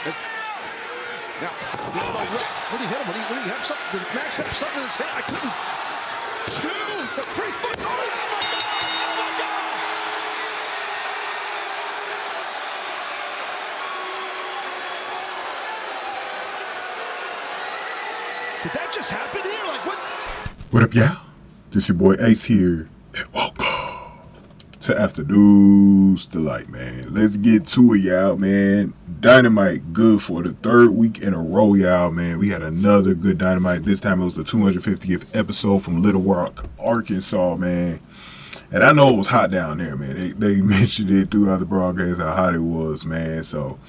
Now, what did he hit him? What did he have something? Did Max have something in his hand? I couldn't. The 3-foot. Oh my God! Oh my God! Did that just happen here? Like what? What up, y'all? This your boy Ace here, and welcome to Afternoon's Delight, man. Let's get to it, y'all, man. Dynamite good for the third week in a row, y'all, man. We had another good Dynamite. This time it was the 250th episode from Little Rock, Arkansas, man. And I know it was hot down there, man. They mentioned it throughout the broadcast how hot it was, man. So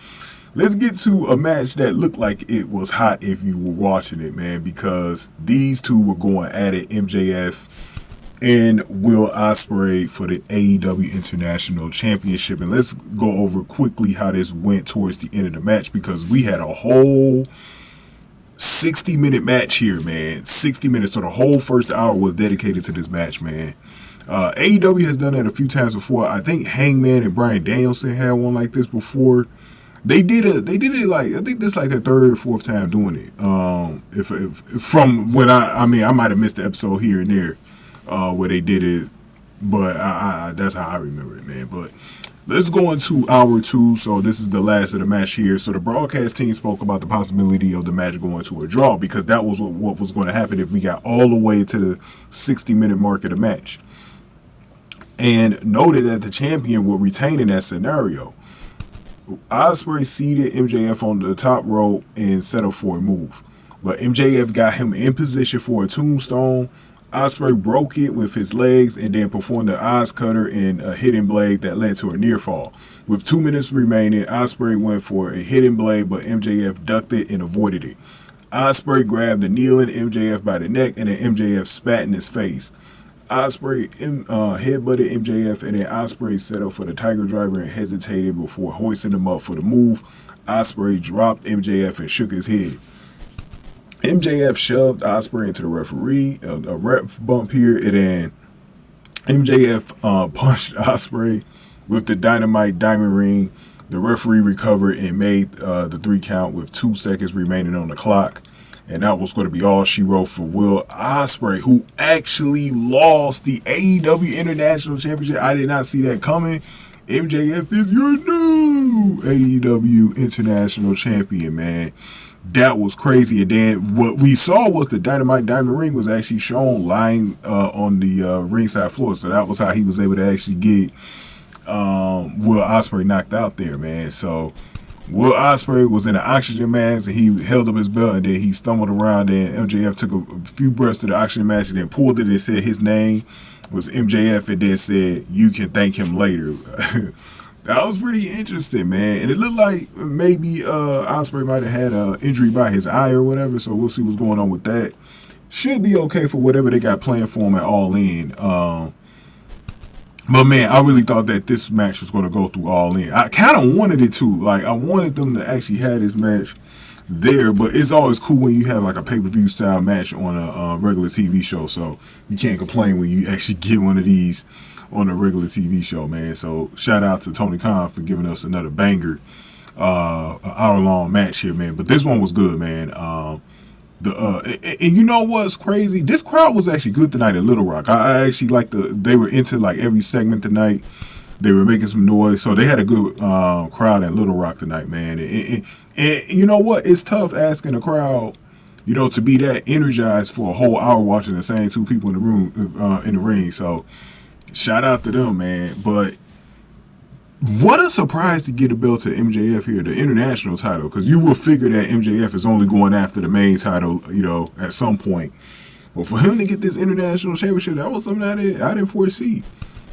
let's get to a match that looked like it was hot if you were watching it, man, because these two were going at it, MJF and Will Ospreay, for the AEW International Championship. And let's go over quickly how this went towards the end of the match, because we had a whole 60-minute match here, man. 60 minutes. So the whole first hour was dedicated to this match, man. AEW has done that a few times before. I think Hangman and Bryan Danielson had one like this before. They did it like, I think this is like their third or fourth time doing it. If from when I might have missed the episode here and there where they did it, but I that's how I remember it, man. But let's go into hour two. So this is the last of the match here. So the broadcast team spoke about the possibility of the match going to a draw, because that was what was going to happen if we got all the way to the 60-minute mark of the match, and noted that the champion would retain in that scenario. Ospreay seated MJF on the top rope and set up for a move, but MJF got him in position for a tombstone. Ospreay broke it with his legs and then performed the OsCutter and a hidden blade that led to a near fall. With 2 minutes remaining, Ospreay went for a hidden blade, but MJF ducked it and avoided it. Ospreay grabbed the kneeling MJF by the neck, and then MJF spat in his face. Ospreay headbutted MJF, and then Ospreay set up for the Tiger Driver and hesitated before hoisting him up for the move. Ospreay dropped MJF and shook his head. MJF shoved Ospreay into the referee, a ref bump here, and then MJF punched Ospreay with the Dynamite diamond ring. The referee recovered and made the 3 count with 2 seconds remaining on the clock. And that was going to be all she wrote for Will Ospreay, who actually lost the AEW International Championship. I did not see that coming. MJF is your new AEW International Champion, man. That was crazy. And then what we saw was the Dynamite diamond ring was actually shown lying on the ringside floor. So that was how he was able to actually get Will Ospreay knocked out there, man. So Will Ospreay was in an oxygen mask, and he held up his belt, and then he stumbled around, and MJF took a few breaths to the oxygen mask and then pulled it and said his name was MJF, and then said, "You can thank him later." That was pretty interesting, man. And it looked like maybe Ospreay might have had an injury by his eye or whatever, so we'll see what's going on with that. Should be okay for whatever they got planned for him at All In. But man, I really thought that this match was going to go through All In. I kind of wanted it to. Like, I wanted them to actually have this match there, but it's always cool when you have like a pay-per-view style match on a regular TV show. So you can't complain when you actually get one of these on a regular TV show, man. So shout out to Tony Khan for giving us another banger, an hour-long match here, man. But this one was good, man. And you know what's crazy? This crowd was actually good tonight at Little Rock. I actually like they were into like every segment tonight. They were making some noise, so they had a good crowd at Little Rock tonight, man. And you know what? It's tough asking a crowd, you know, to be that energized for a whole hour watching the same 2 people in the room in the ring. So shout out to them, man. But what a surprise to get a belt to MJF here, the international title, because you will figure that MJF is only going after the main title, you know, at some point. But for him to get this international championship, that was something I didn't foresee.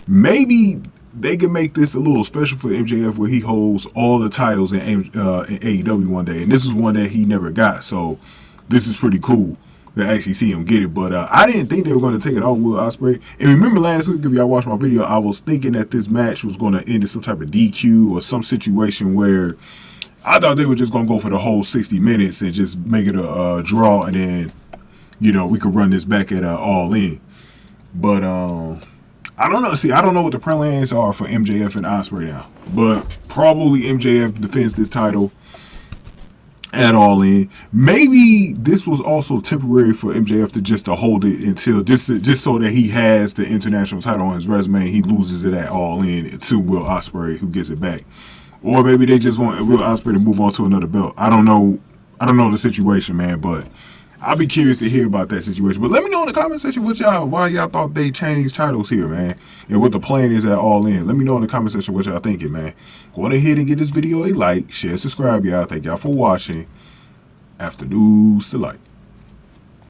Maybe they can make this a little special for MJF, where he holds all the titles in AEW one day, and this is one that he never got. So this is pretty cool to actually see him get it. But I didn't think they were going to take it off Will Ospreay. And remember last week, if y'all watched my video, I was thinking that this match was going to end in some type of DQ or some situation where I thought they were just going to go for the whole 60 minutes and just make it a draw, and then, you know, we could run this back at All In. But I don't know. See, I don't know what the plans are for MJF and Ospreay now. But probably MJF defends this title. at All In. Maybe this was also temporary for MJF to hold it until just so that he has the international title on his resume and he loses it at All In to Will Ospreay, who gets it back. Or maybe they just want Will Ospreay to move on to another belt. I don't know the situation, man, but I'll be curious to hear about that situation. But let me know in the comment section why y'all thought they changed titles here, man, and what the plan is at All In. Let me know in the comment section what y'all thinking, man. Go ahead and give this video a like, share, subscribe, y'all. Thank y'all for watching. After News to Light.